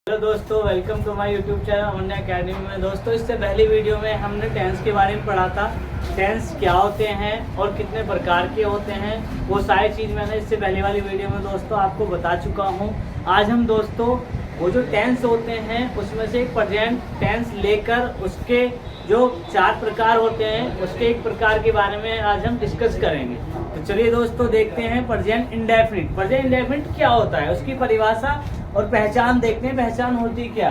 Hello दोस्तों, welcome to my YouTube channel Amanya academy में। दोस्तों, इससे पहली वीडियो में हमने टेंस के बारे में पढ़ा था। टेंस क्या होते हैं और कितने प्रकार के होते हैं, वो सारी चीज़ मैंने इससे पहले वाली वीडियो में दोस्तों आपको बता चुका हूँ। आज हम दोस्तों वो जो टेंस होते हैं उसमें से एक प्रेजेंट टेंस लेकर उसके जो 4 प्रकार होते हैं उसके एक प्रकार के बारे में आज हम डिस्कस करेंगे। तो चलिए दोस्तों देखते हैं प्रेजेंट इंडेफिनिट। प्रेजेंट इंडेफिनिट क्या होता है, उसकी परिभाषा और पहचान देखते हैं। पहचान होती क्या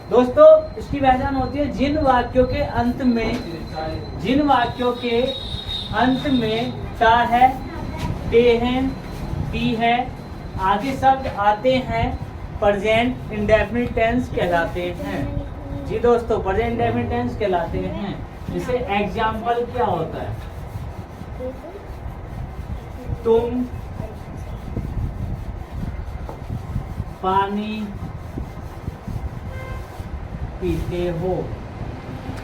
दोस्तों, इसकी पहचान होती है जिन वाक्यों के अंत में ता है, ते हैं, ती है आदि शब्द आते हैं, प्रेजेंट इंडेफिनिट टेंस कहलाते हैं। जी दोस्तों, प्रेजेंट इंडेफिनिट टेंस कहलाते हैं। जैसे एग्जाम्पल क्या होता है, तुम पानी पीते हो।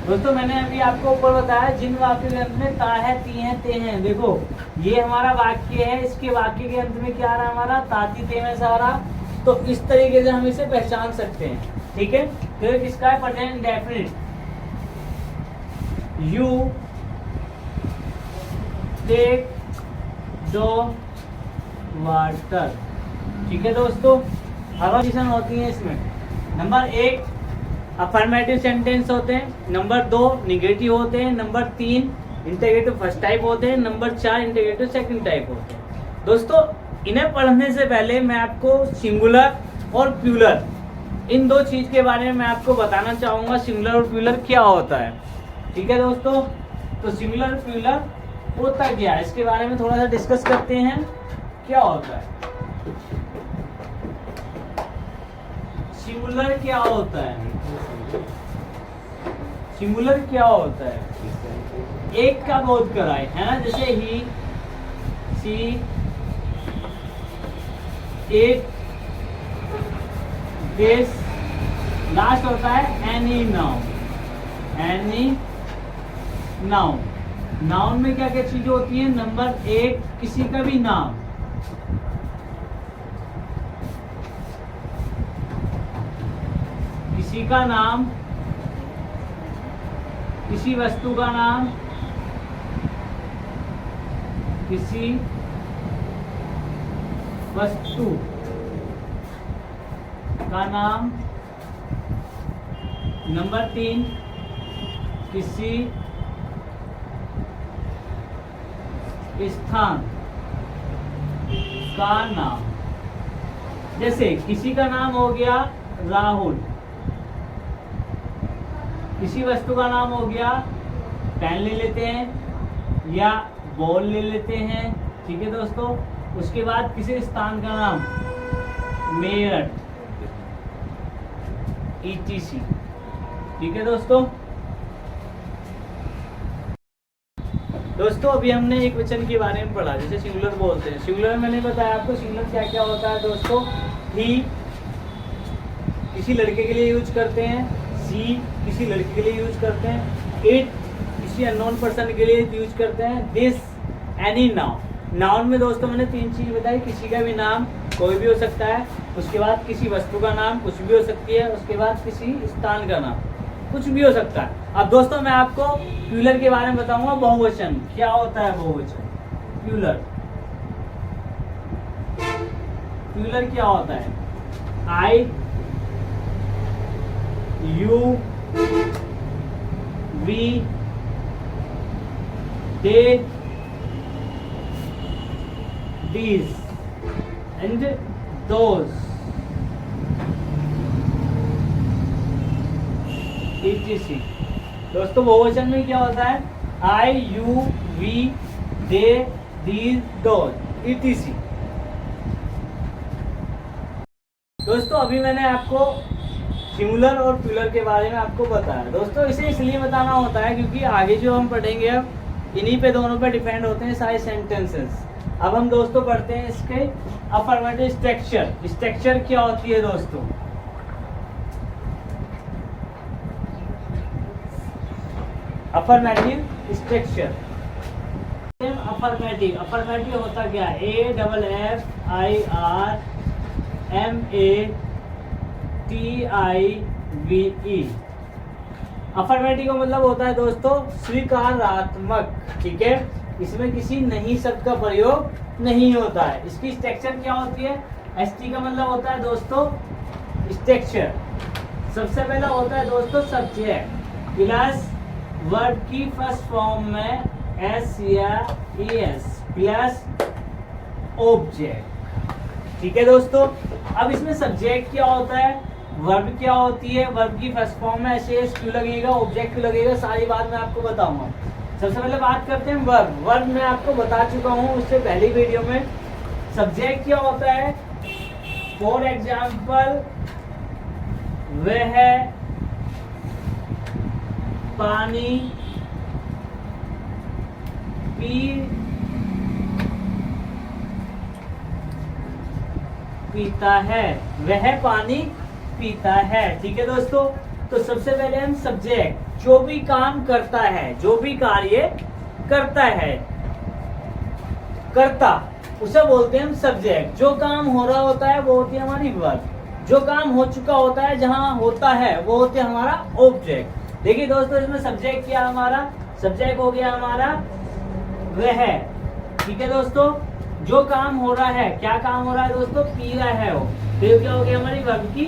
दोस्तों, मैंने अभी आपको ऊपर बताया जिन वाक्य के अंत में ता है, ती है, ते हैं। देखो, ये हमारा वाक्य है, इसके वाक्य के अंत में क्या आ रहा है हमारा, ताती ते में से आ रहा। तो इस तरीके से हम इसे पहचान सकते हैं। ठीक है, तो ये किसका है, present indefinite. You take the water. ठीक है दोस्तों, कंडीशन होती है इसमें। नंबर 1 अफर्मेटिव सेंटेंस होते हैं, नंबर 2 निगेटिव होते हैं, नंबर 3 इंटीग्रेटिव फर्स्ट टाइप होते हैं, नंबर 4 इंटीग्रेटिव सेकंड टाइप होते हैं। दोस्तों, इन्हें पढ़ने से पहले मैं आपको सिंगुलर और प्लूरल, इन 2 चीज के बारे में मैं आपको बताना चाहूंगा। सिंगुलर और प्लूरल क्या होता है। ठीक है दोस्तों, तो सिंगुलर प्लूरल होता क्या है, इसके बारे में थोड़ा सा डिस्कस करते हैं। क्या होता है सिंगुलर, क्या होता है सिंगुलर, क्या होता है, एक का बोध कराए, है ना। जैसे ही, सी, इट, दिस, लास्ट होता है any noun. Any noun, noun में क्या क्या चीजें होती है। नंबर 1 किसी का भी नाम, किसी का नाम, किसी वस्तु का नाम, किसी वस्तु का नाम। नंबर 3 किसी स्थान का नाम। जैसे किसी का नाम हो गया राहुल, किसी वस्तु का नाम हो गया, पेन ले लेते हैं या बॉल ले लेते हैं। ठीक है दोस्तों, उसके बाद किसी स्थान का नाम मेरठ, ETC। ठीक है दोस्तों, अभी हमने एक वचन के बारे में पढ़ा, जैसे सिंगुलर बोलते हैं। सिंगुलर मैंने बताया आपको सिंगुलर क्या क्या होता है दोस्तों। ही किसी लड़के के लिए यूज करते हैं, सी किसी लड़की के लिए यूज करते हैं, इट किसी अननोन पर्सन के लिए यूज करते हैं, दिस एनी नाउन। नाउन में दोस्तों मैंने 3 चीज बताई, किसी का भी नाम कोई भी हो सकता है, उसके बाद किसी वस्तु का नाम कुछ भी हो सकती है, उसके बाद किसी स्थान का नाम कुछ भी हो सकता है। अब दोस्तों मैं आपको प्लूरल के बारे में बताऊंगा। बहुवचन क्या होता है, बहुवचन प्लूरल। प्लूरल क्या होता है, I, you, we, they, these and those, etc। दोस्तों बहुवचन में क्या होता है, I, you, we, they, these, those, etc। दोस्तों अभी मैंने आपको सिंगुलर और प्लूरल के बारे में आपको बताया। दोस्तों इसे इसलिए बताना होता है क्योंकि आगे जो हम पढ़ेंगे अब इन्हीं पे दोनों पे डिपेंड होते हैं सारे सेंटेंसेस। अब हम दोस्तों पढ़ते हैं इसके अफर्मेटिव स्ट्रक्चर। स्ट्रक्चर क्या होती है दोस्तों, अफर्मेटिव स्ट्रक्चर। अफर्मेटिव होता क्या, AFFIR MA TIVE। अफर्मेटिव का मतलब होता है दोस्तों स्वीकारात्मक, ठीक है। इसमें किसी नहीं शब्द का प्रयोग नहीं होता है। इसकी स्ट्रक्चर क्या होती है? ST का मतलब होता है दोस्तों स्ट्रक्चर। सबसे पहला होता है दोस्तों सब्जेक्ट प्लस वर्ब की फर्स्ट फॉर्म में S या ES प्लस ऑब्जेक्ट, ठीक है दोस्तों। अब इसमें सब्जेक्ट क्या होता है, वर्ब क्या होती है, वर्ब की फर्स्ट फॉर्म में एस क्यों लगेगा, ऑब्जेक्ट क्यों लगेगा, सारी बात मैं आपको बताऊंगा। सबसे पहले बात करते हैं वर्ब। वर्ब मैं आपको बता चुका हूँ उससे पहली वीडियो में। सब्जेक्ट क्या होता है, फॉर एग्जाम्पल वह पानी पीता है, वह पानी पीता है, ठीक है दोस्तों। तो सबसे पहले हम सब्जेक्ट जो भी काम करता है, जो भी कार्य करता है, करता उसे बोलते हैं हम सब्जेक्ट। जो काम हो रहा होता है वो होती है हमारी वर्ब। जो काम हो चुका होता है, जहां होता है, वो होते है हमारा ऑब्जेक्ट। देखिए दोस्तों इसमें सब्जेक्ट क्या हमारा, सब्जेक्ट हो गया हमारा वह, ठीक है दोस्तों। जो काम हो रहा है, क्या काम हो रहा है दोस्तों, पी रहा है वो, फिर क्या हो गया हमारी वर्ब की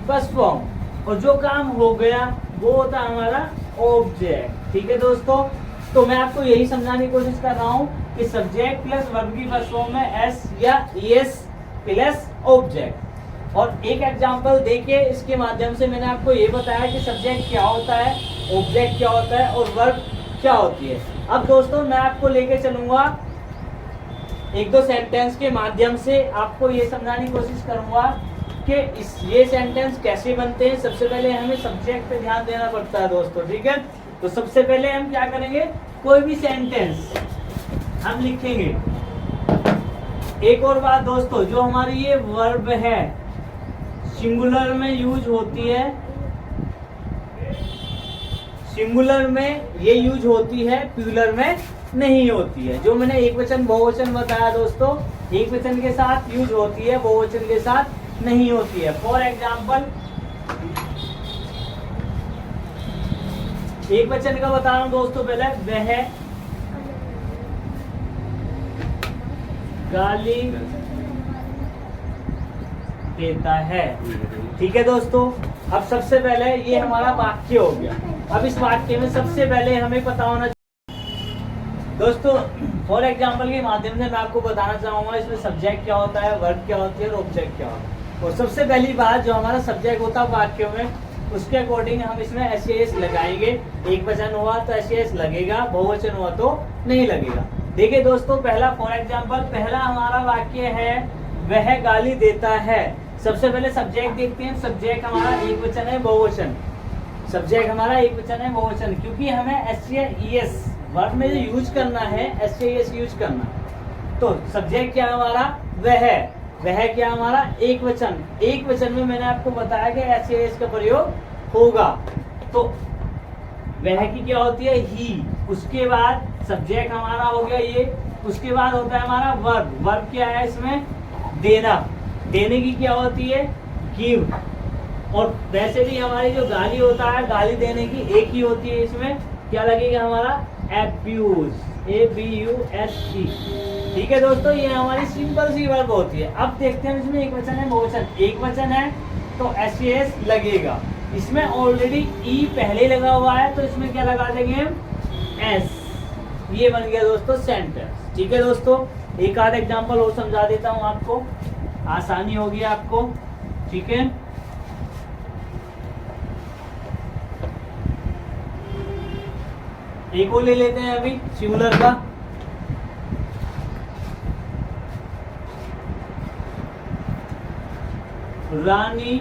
फर्स्ट फॉर्म। और जो काम हो गया वो होता है हमारा ऑब्जेक्ट, ठीक है दोस्तों। तो मैं आपको यही समझाने की कोशिश कर रहा हूँ कि सब्जेक्ट प्लस वर्ब की फर्स्ट फॉर्म में एस या ES प्लस ऑब्जेक्ट। और एक एग्जांपल देखिए, इसके माध्यम से मैंने आपको ये बताया कि सब्जेक्ट क्या होता है, ऑब्जेक्ट क्या होता है और वर्ब क्या होती है। अब दोस्तों मैं आपको लेके चलूंगा एक दो सेंटेंस के माध्यम से, आपको ये समझाने की कोशिश करूंगा कि ये सेंटेंस कैसे बनते हैं। सबसे पहले हमें सब्जेक्ट पे ध्यान देना पड़ता है दोस्तों, ठीक है। तो सबसे पहले हम क्या करेंगे, कोई भी सेंटेंस हम लिखेंगे। एक और बात दोस्तों, जो हमारी ये वर्ब है सिंगुलर में यूज होती है, सिंगुलर में ये यूज होती है, प्लूरल में नहीं होती है। जो मैंने एक वचन बहुवचन बताया दोस्तों, एक वचन के साथ यूज होती है, बहुवचन के साथ नहीं होती है। फॉर एग्जाम्पल एक वचन का बता रहा हूं दोस्तों, पहले वह गाली देता है, ठीक है दोस्तों। अब सबसे पहले ये हमारा वाक्य हो गया। अब इस वाक्य में सबसे पहले हमें पता होना दोस्तों, फॉर एग्जाम्पल के माध्यम से मैं आपको बताना चाहूंगा इसमें सब्जेक्ट क्या होता है, वर्ब क्या होती है और ऑब्जेक्ट क्या होता है। और सबसे पहली बात, जो हमारा सब्जेक्ट होता है वाक्यों में, उसके अकॉर्डिंग हम इसमें एस लगाएंगे। एक वचन हुआ तो एस लगेगा, बहुवचन हुआ तो नहीं लगेगा। देखिए दोस्तों, पहला फॉर एग्जाम्पल, पहला हमारा वाक्य है वह गाली देता है। सबसे पहले सब्जेक्ट देखते हैं। सब्जेक्ट हमारा एक वचन है, बहुवचन। सब्जेक्ट हमारा एक वचन है, बहुवचन, क्योंकि हमें एस या ES वर्ब में जो यूज करना है, एस या ES यूज करना। तो सब्जेक्ट क्या हमारा, वह क्या हमारा एक वचन। एक वचन में मैंने आपको बताया कि एस या ES का प्रयोग होगा। तो वह की क्या होती है, ही। उसके बाद सब्जेक्ट हमारा हो गया ये। उसके बाद होता है हमारा वर्ब। वर्ब क्या है इसमें, देना। देने की क्या होती है, गिव। और वैसे भी हमारी जो गाली होता है, गाली देने की एक ही होती है। इसमें क्या लगेगा हमारा, एब्यूज, ABUSE, ठीक है दोस्तों। ये हमारी सिंपल सी वर्ब होती है। अब देखते हैं इसमें एक वचन है, बहुवचन। एक वचन है तो एस लगेगा। इसमें ऑलरेडी ई पहले लगा हुआ है, तो इसमें क्या लगा देंगे हम, एस। ये बन गया दोस्तों सेंटेंस, ठीक है दोस्तों। एक आध एग्जांपल और समझा देता हूं आपको, आसानी होगी आपको, ठीक है। एक और ले लेते हैं अभी सिंगुलर का। रानी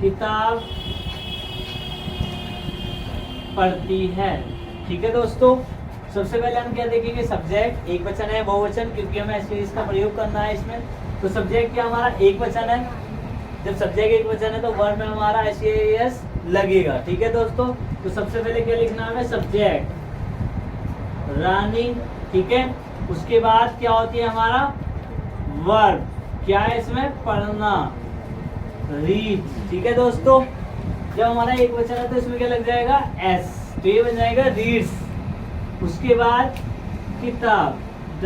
किताब पढ़ती है, ठीक है दोस्तों। सबसे पहले हम क्या देखेंगे, सब्जेक्ट एक वचन है, बहुवचन, क्योंकि हमें इसका प्रयोग करना है इसमें। तो सब्जेक्ट क्या हमारा एक वचन है। जब सब्जेक्ट एक वचन है तो वर्ब में हमारा एस लगेगा, ठीक है दोस्तों। तो सबसे पहले क्या लिखना है, सब्जेक्ट रानी, ठीक है। उसके बाद क्या होती है हमारा वर्ब, क्या है इसमें, पढ़ना, रीड। ठीक है दोस्तों, जब हमारा एक वचन है तो इसमें क्या लग जाएगा, एस, तो ये बन जाएगा रीड्स। उसके बाद किताब, द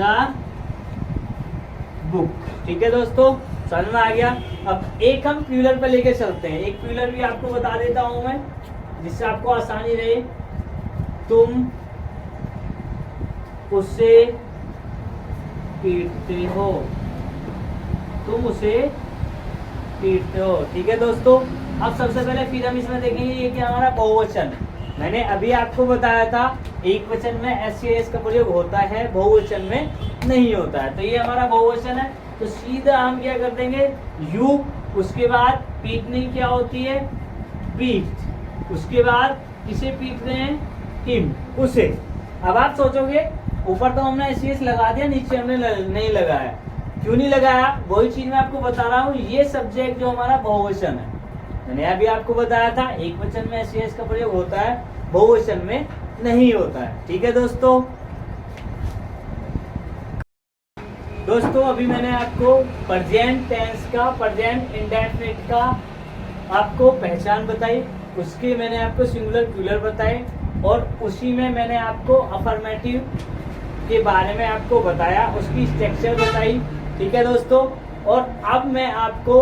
बुक। ठीक है दोस्तों, समझ में आ गया। अब एक हम प्लूरल पे लेके चलते हैं, एक प्लूरल भी आपको बता देता हूं मैं जिससे आपको आसानी रहे। तुम उसे पीटते हो, तुम उसे पीटते हो। ठीक है दोस्तों, अब सबसे पहले फिर हम इसमें देखेंगे ये क्या हमारा बहुवचन। मैंने अभी आपको बताया था एक वचन में एस का प्रयोग होता है, बहुवचन में नहीं होता है। तो ये हमारा बहुवचन है, तो सीधा हम क्या कर देंगे, यू, उसके बाद पीटने क्या होती है, पीट, उसके बाद किसे पीट रहे हैं, हिम, उसे। अब आप सोचोगे ऊपर तो हमने एस लगा दिया, नीचे हमने नहीं लगाया, क्यों नहीं लगाया, वही चीज मैं आपको बता रहा हूँ। ये सब्जेक्ट जो हमारा बहुवचन है, मैंने अभी आपको बताया था एक वचन में एस का प्रयोग होता है, बहुवचन में नहीं होता है। ठीक है दोस्तों, अभी मैंने आपको प्रेजेंट टेंस का, प्रेजेंट इंडेफिनिट का आपको पहचान बताई, उसके मैंने आपको सिंगुलर प्लूरल बताए, और उसी में मैंने आपको अफर्मेटिव के बारे में आपको बताया, उसकी स्ट्रक्चर बताई। ठीक है दोस्तों, और अब मैं आपको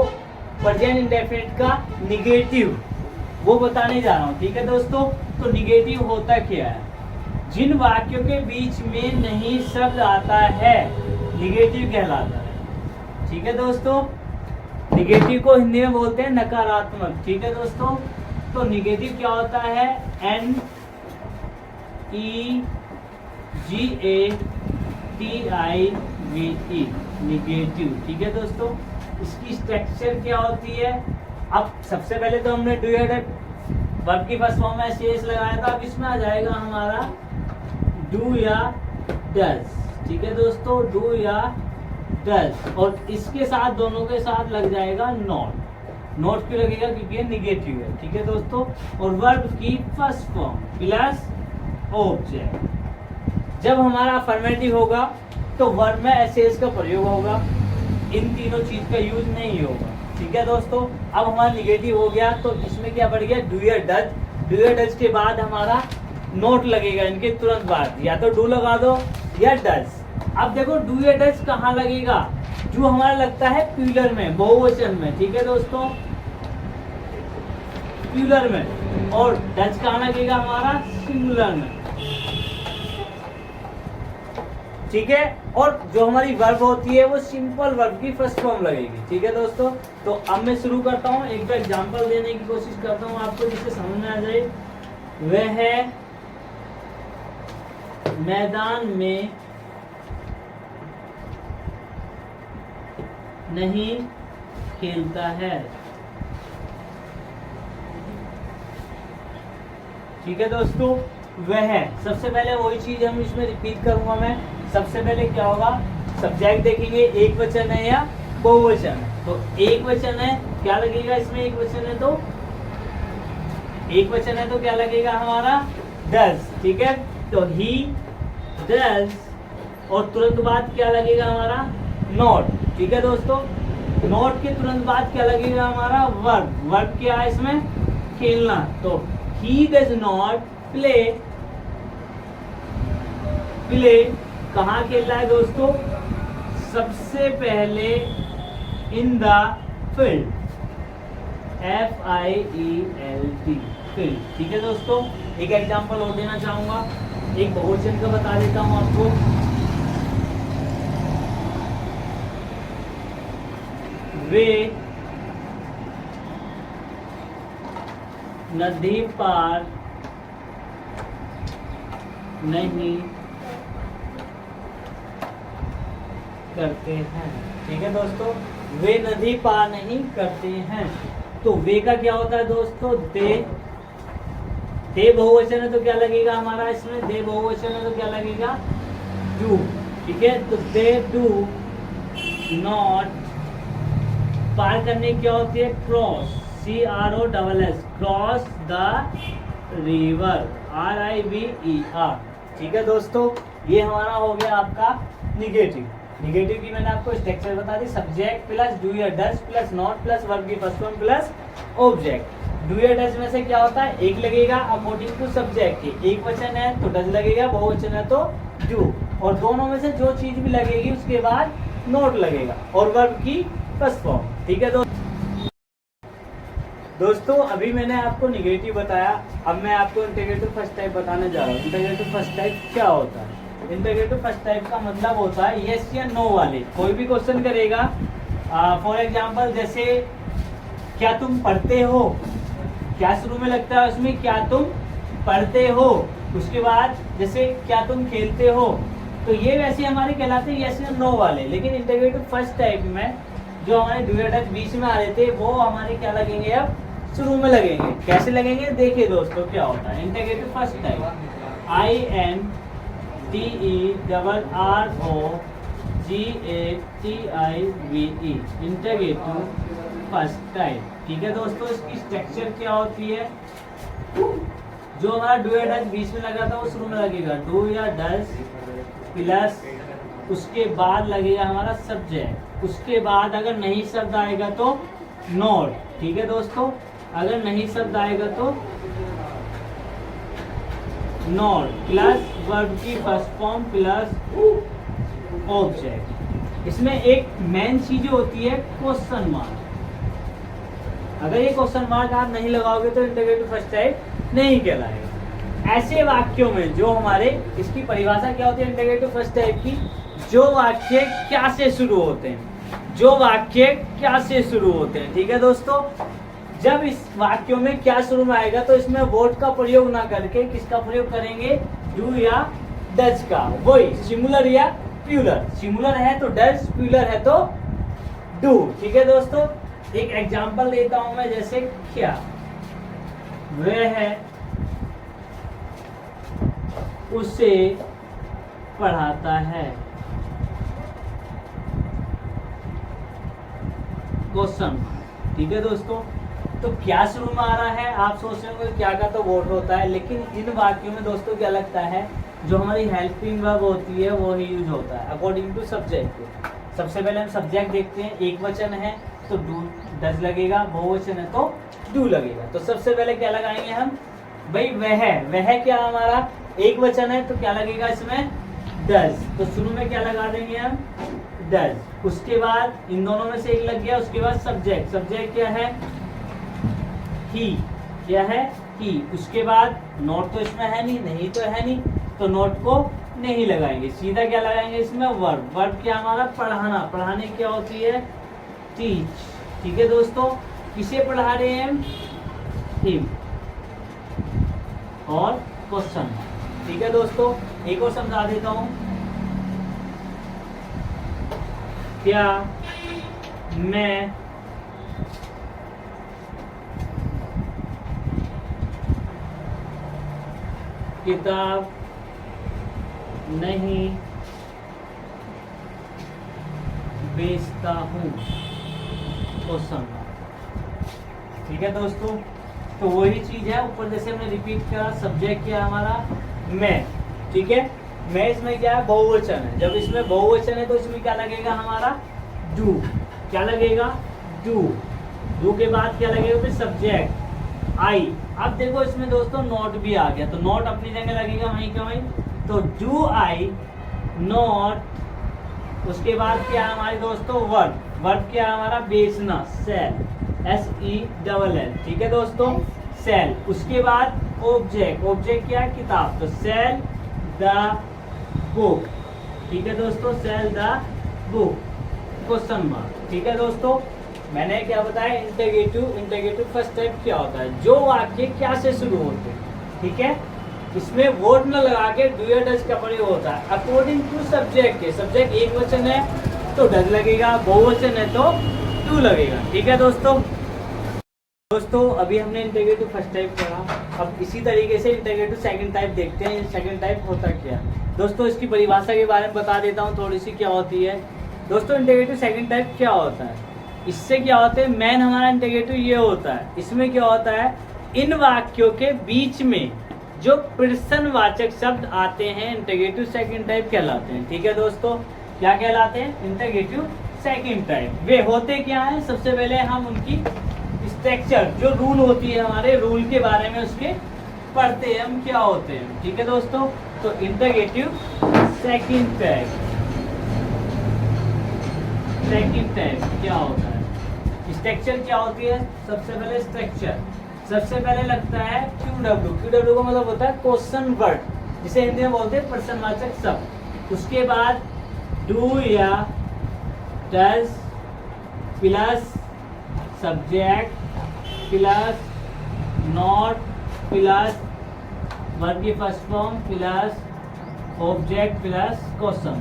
प्रेजेंट इंडेफिनिट का निगेटिव वो बताने जा रहा हूँ। ठीक है दोस्तों, तो निगेटिव होता क्या है, जिन वाक्यों के बीच में नहीं शब्द आता है निगेटिव कहलाता है। ठीक है दोस्तों, निगेटिव को हिंदी में बोलते हैं नकारात्मक। ठीक है दोस्तों, तो निगेटिव क्या होता है, NEGATIVE, निगेटिव। ठीक है दोस्तों, इसकी स्ट्रक्चर क्या होती है। अब सबसे पहले तो हमने डू या डज वर्ब की फर्स्ट फॉर्म में शेष लगाया था, अब इसमें आ जाएगा हमारा डू या डज। ठीक है दोस्तों, डू या डज, और इसके साथ दोनों के साथ लग जाएगा नॉट। नॉट क्यों लगेगा, क्योंकि ये निगेटिव है। ठीक है दोस्तों, और वर्ब की फर्स्ट फॉर्म प्लस ऑब्जेक्ट। जब हमारा अफर्मेटिव होगा तो वर्ब में एस का प्रयोग होगा, इन तीनों चीज का यूज नहीं होगा। ठीक है दोस्तों, अब हमारा निगेटिव हो गया तो इसमें क्या बढ़ गया, डू या डज। डू या डज के बाद हमारा नोट लगेगा, इनके तुरंत बाद या तो डू लगा दो या डज। अब देखो डू या डज कहाँ लगेगा, जो हमारा लगता है प्लूरल में, बहुवचन में। ठीक है दोस्तों, प्लूरल में, और डज कहाँ लगेगा हमारा, सिंगुलर में। ठीक है, और जो हमारी वर्ब होती है वो सिंपल वर्ब की फर्स्ट फॉर्म लगेगी। ठीक है दोस्तों, तो अब मैं शुरू करता हूँ, एक बार एग्जांपल देने की कोशिश करता हूँ आपको जिससे समझ में आ जाए। वह है मैदान में नहीं खेलता है। ठीक है दोस्तों, वह, सबसे पहले वही चीज हम इसमें रिपीट करूंगा मैं। सबसे पहले क्या होगा, सब्जेक्ट देखेंगे एक वचन है या बहुवचन है। तो एक वचन है, क्या लगेगा इसमें, एक वचन है तो एक वचन है तो क्या लगेगा हमारा, डज। ठीक है, तो ही डज, और तुरंत बाद क्या लगेगा हमारा, नॉट। ठीक है दोस्तों, नॉट के तुरंत बाद क्या लगेगा हमारा, वर्ब। वर्ब क्या है इसमें, खेलना। तो he does not play. Play कहाँ खेल रहा है दोस्तों, सबसे पहले in the field, FIELD, field. ठीक है दोस्तों, एक एग्जांपल और देना चाहूंगा, एक बहुवचन का बता देता हूं आपको। वे नदी पार नहीं करते हैं। ठीक है दोस्तों, वे नदी पार नहीं करते हैं। तो वे का क्या होता है दोस्तों, दे। दे बहुवचन है तो क्या लगेगा हमारा इसमें, दे बहुवचन है तो क्या लगेगा, डू। ठीक है, तो दे डू नॉट। पार करने की क्या होती है, cross, CROSS, cross the river, RIVER। ठीक है दोस्तों, ये हमारा हो गया आपका निगेटिव। निगेटिव की मैंने आपको स्ट्रक्चर बता दी, सब्जेक्ट प्लस डू या does plus not plus verb की first form plus object. Do या डज में से क्या होता है, एक लगेगा अकॉर्डिंग टू सब्जेक्ट के, एक वचन है तो डज लगेगा, बहुवचन है तो डू, और दोनों में से जो चीज भी लगेगी उसके बाद नॉट लगेगा, और वर्ब की फर्स्ट फॉर्म। ठीक है दोस्तों अभी मैंने आपको निगेटिव बताया, अब मैं आपको इंटीग्रेटिव फर्स्ट टाइप बताने जा रहा हूँ। इंटीग्रेटिव फर्स्ट टाइप क्या होता है? इंटीग्रेटिव फर्स्ट टाइप का मतलब होता है यस या नो वाले। कोई भी क्वेश्चन करेगा, फॉर एग्जांपल जैसे क्या तुम पढ़ते हो, क्या शुरू में लगता है उसमें, क्या तुम पढ़ते हो। उसके बाद जैसे क्या तुम खेलते हो, तो ये वैसे हमारे कहलाते हैं यस या नो वाले। लेकिन इंटीग्रेटिव फर्स्ट टाइप में जो हमारे डू या डज बीच में आ रहे थे वो हमारे क्या लगेंगे, अब शुरू में लगेंगे। कैसे लगेंगे देखिए दोस्तों क्या होता है। Integrative first type INTERROGATIVE integrative first type. ठीक है दोस्तों, इसकी स्ट्रक्चर क्या होती है, जो हमारा डू या डज बीच में लगा था वो शुरू में लगेगा, डू या डज प्लस उसके बाद लगेगा हमारा सब्जेक्ट, उसके बाद अगर नहीं शब्द आएगा तो नॉट। ठीक है दोस्तों, अगर नहीं शब्द आएगा तो नॉट प्लस वर्ब की फर्स्ट फॉर्म प्लस ऑब्जेक्ट। इसमें एक मेन चीज होती है क्वेश्चन मार्क। अगर ये क्वेश्चन मार्क आप नहीं लगाओगे तो इंटीग्रेटिव फर्स्ट टाइप नहीं कहलाएगा। ऐसे वाक्यों में जो हमारे, इसकी परिभाषा क्या होती है इंटीग्रेटिव फर्स्ट टाइप की, जो वाक्य क्या से शुरू होते हैं, जो वाक्य क्या से शुरू होते हैं। ठीक है दोस्तों, जब इस वाक्यों में क्या शुरू में आएगा तो इसमें वर्ड का प्रयोग ना करके किसका प्रयोग करेंगे, डू या डज का। वही सिंगुलर या प्लूरल, सिंगुलर है तो डज, प्लूरल है तो डू। ठीक है दोस्तों, एक एग्जांपल देता हूं मैं, जैसे क्या वह उसे पढ़ाता है, क्वेश्चन। ठीक है दोस्तों, तो क्या शुरू में आ रहा है, आप सोच रहे होंगे क्या का तो वर्ड होता है, लेकिन इन वाक्यों में दोस्तों क्या लगता है, जो हमारी हेल्पिंग वर्ब होती है वो ही यूज होता है अकॉर्डिंग टू सब्जेक्ट। सबसे पहले हम सब्जेक्ट देखते हैं, एक वचन है तो डू डज लगेगा, बहुवचन है तो डू लगेगा। तो सबसे पहले क्या लगाएंगे हम, भाई वह क्या हमारा एक वचन है तो क्या लगेगा इसमें, डज। तो शुरू में क्या लगा देंगे हम, डज। उसके बाद इन दोनों में से एक लग गया, उसके बाद सब्जेक्ट, सब्जेक्ट क्या है, ही, क्या है, ही। उसके बाद नोट तो इसमें है नहीं तो है नहीं, तो नोट को नहीं लगाएंगे, सीधा क्या लगाएंगे इसमें, वर्ब। वर्ब क्या हमारा, पढ़ाना, पढ़ाने क्या होती है, टीच। ठीक है दोस्तों, किसे पढ़ा रहे हैं हम, हिम, और क्वेश्चन। ठीक है दोस्तों, एक और समझा देता हूं, क्या मैं किताब नहीं बेचता हूँ, क्वेश्चन। ठीक है दोस्तों, तो वही चीज है, ऊपर जैसे हमने रिपीट करा, सब्जेक्ट क्या हमारा, मैं। ठीक है, मैं इसमें क्या है, बहुवचन है। जब इसमें बहुवचन है तो इसमें क्या लगेगा हमारा, डू। क्या लगेगा, डू। डू के बाद क्या लगेगा फिर सब्जेक्ट, आई। अब देखो इसमें दोस्तों नोट भी आ गया, तो नोट अपनी जगह लगेगा वहीं का वहीं, तो डू आई नोट। उसके बाद क्या है हमारे दोस्तों, वर्ब। वर्ब क्या है हमारा, बेचना, सेल, SELL। ठीक है दोस्तों, सेल। उसके बाद ऑब्जेक्ट, ऑब्जेक्ट क्या है, किताब, तो सेल द बुक। ठीक है दोस्तों, sell the book, question mark. ठीक है दोस्तों, मैंने क्या बताया, इंटीग्रेटिव फर्स्ट टाइप क्या होता है, जो वाक्य क्या से शुरू होते हैं। ठीक है, इसमें वर्ड न लगा के डू या डज का प्रयोग होता है अकॉर्डिंग टू सब्जेक्ट के। सब्जेक्ट एक वचन है तो डज लगेगा, बहुवचन है तो डू लगेगा। ठीक है दोस्तों, अभी हमने इंटीग्रेटिव फर्स्ट टाइप पढ़ा, अब इसी तरीके से इंटीग्रेटिव सेकंड टाइप देखते हैं। सेकंड टाइप होता क्या दोस्तों, इसकी परिभाषा के बारे में बता देता हूँ थोड़ी सी, क्या होती है दोस्तों। इंटीग्रेटिव सेकंड टाइप क्या होता है, इससे क्या होता है, मेन हमारा इंटीग्रेटिव ये होता है। इसमें क्या होता है, इन वाक्यों के बीच में जो प्रश्नवाचक शब्द आते हैं इंटीग्रेटिव सेकंड टाइप कहलाते हैं। ठीक है दोस्तों, क्या कहलाते हैं? Interrogative second type. वे होते क्या हैं? सबसे पहले हम उनकी स्ट्रक्चर, जो रूल होती है हमारे, रूल के बारे में उसके पढ़ते हैं हम क्या होते हैं। ठीक है दोस्तों, तो interrogative second type, second type क्या होता है? स्ट्रक्चर क्या होती है? सबसे पहले स्ट्रक्चर, सबसे पहले लगता है QW। QW का मतलब होता है क्वेश्चन वर्ड, जिसे हिंदी में बोलते हैं प्रश्नवाचक शब्द। उसके बाद डू या does plus subject plus not plus verb की first form plus object plus question.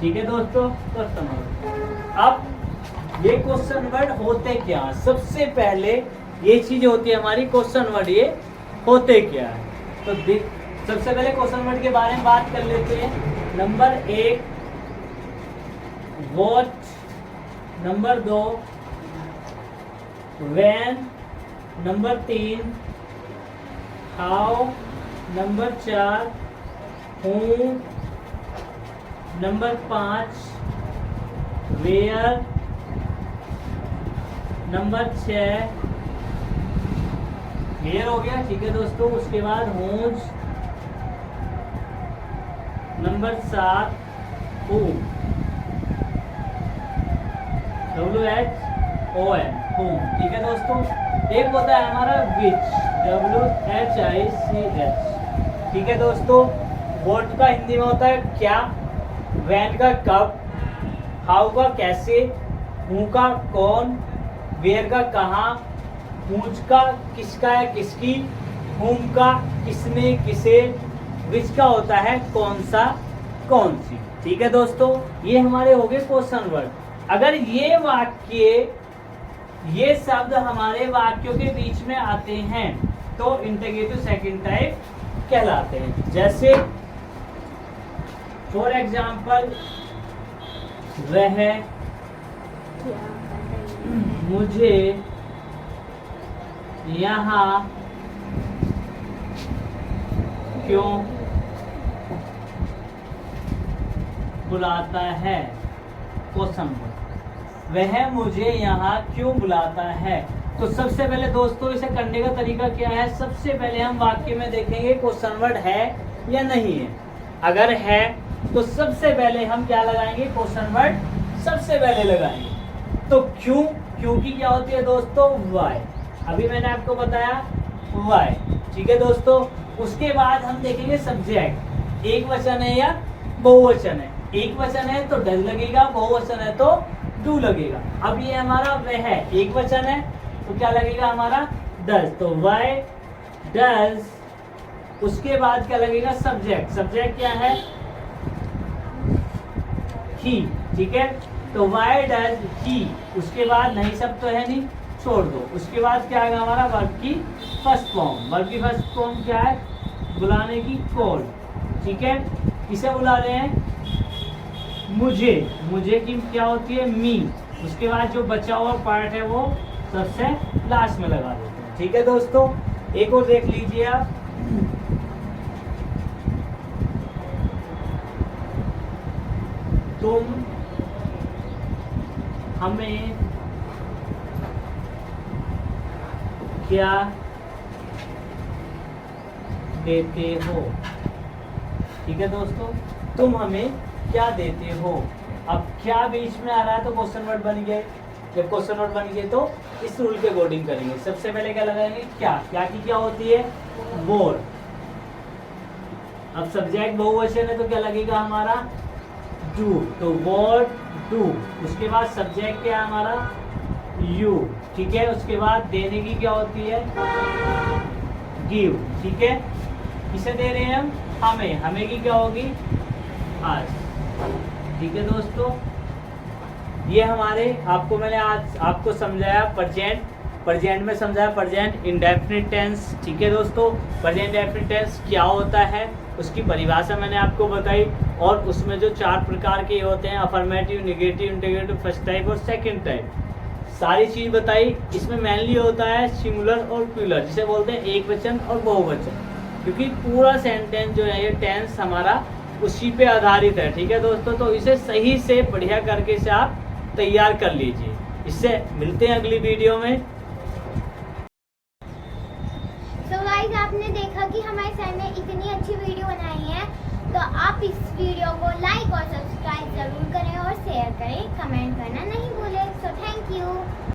ठीक है दोस्तों, क्वेश्चन वर्ड। अब ये क्वेश्चन वर्ड होते क्या? सबसे पहले ये चीज होती है हमारी क्वेश्चन वर्ड, ये होते क्या है? तो सबसे पहले क्वेश्चन वर्ड के बारे में बात कर लेते हैं। Number 1 what, number 2 when, number 3 how, number 4 हूँ, नंबर 5 वेयर, नंबर 6 वेयर हो गया। ठीक है दोस्तों, उसके बाद होज, नंबर 7 हू, WHOM, हूम। ठीक है दोस्तों, एक होता है हमारा विच, WHICH। ठीक है दोस्तों, व्हाट का हिंदी में होता है क्या, व्हेन का कब, हाउ का कैसे, हु का कौन, वेयर का कहाँ, हुज का किसका है किसकी, हुम का किसने किसे, विच का होता है कौन सा कौन सी। ठीक है दोस्तों, ये हमारे हो गए क्वेश्चन वर्ड। अगर ये वाक्य, ये शब्द हमारे वाक्यों के बीच में आते हैं तो इंटरगेटिव सेकंड टाइप कहलाते हैं। जैसे फॉर एग्जाम्पल, वह मुझे यहाँ क्यों बुलाता है, क्वेश्चन वर्ड। वह मुझे यहाँ क्यों बुलाता है। तो सबसे पहले दोस्तों इसे करने का तरीका क्या है? सबसे पहले हम वाक्य में देखेंगे क्वेश्चन वर्ड है या नहीं है। अगर है तो सबसे पहले हम क्या लगाएंगे? क्वेश्चन वर्ड सबसे पहले लगाएंगे। तो क्यों, क्योंकि क्या होती है दोस्तों? वाई। अभी मैंने आपको बताया वाई। ठीक है दोस्तों, उसके बाद हम देखेंगे सब्जेक्ट, एक वचन है या बहुवचन है। एक वचन है तो डज लगेगा, बहुवचन है तो डू लगेगा। अब ये हमारा वह है, एक वचन है तो क्या लगेगा हमारा? डज। तो वाई डज। उसके बाद क्या लगेगा? सब्जेक्ट। सब्जेक्ट क्या है? ही। ठीक है, तो वाई डज ही। उसके बाद नहीं सब तो है नहीं, छोड़ दो। उसके बाद क्या आएगा हमारा? वर्ब की फर्स्ट फॉर्म। वर्ब की फर्स्ट फॉर्म क्या है? बुलाने की, कॉल। ठीक है, किसे बुला रहे हैं? मुझे। मुझे की क्या होती है? मी। उसके बाद जो बचा हुआ पार्ट है वो सबसे लास्ट में लगा देते हैं। ठीक है दोस्तों, एक और देख लीजिए आप। तुम हमें क्या देते हो। ठीक है दोस्तों, तुम हमें क्या देते हो। अब क्या बीच में आ रहा है तो क्वेश्चन वर्ड बन गए। जब क्वेश्चन वर्ड बन गए तो इस रूल के अकॉर्डिंग करेंगे। सबसे पहले क्या लगाएंगे? क्या। क्या की क्या होती है? मोर। अब सब्जेक्ट बहुवचन है तो क्या लगेगा हमारा? डू। तो व्हाट डू। उसके बाद सब्जेक्ट क्या है हमारा? यू। ठीक है, उसके बाद देने की क्या होती है? गिव। ठीक है, किसे दे रहे हैं हम? हमें। हमें की क्या होगी? आज। ठीक है दोस्तों, ये हमारे मैंने आज आपको समझाया प्रेजेंट। प्रेजेंट में समझाया प्रेजेंट इंडेफिनिट टेंस। ठीक है दोस्तों, प्रेजेंट इंडेफिनिट टेंस क्या होता है उसकी परिभाषा मैंने आपको बताई। और उसमें जो 4 प्रकार के होते हैं, affirmative, negative, integrative, first type और सेकंड टाइप, सारी चीज बताई। इसमें मेनली होता है सिंगुलर और प्लूरल, जिसे बोलते हैं एक वचन और बहुवचन। क्योंकि पूरा सेंटेंस जो है ये टेंस हमारा उसी पे आधारित है। ठीक है दोस्तों, तो इसे सही से बढ़िया करके इसे आप तैयार कर लीजिए। इससे मिलते हैं अगली वीडियो में। तो गाइस आपने देखा कि हमारे सर ने इतनी अच्छी वीडियो बनाई है, तो आप इस वीडियो को लाइक और सब्सक्राइब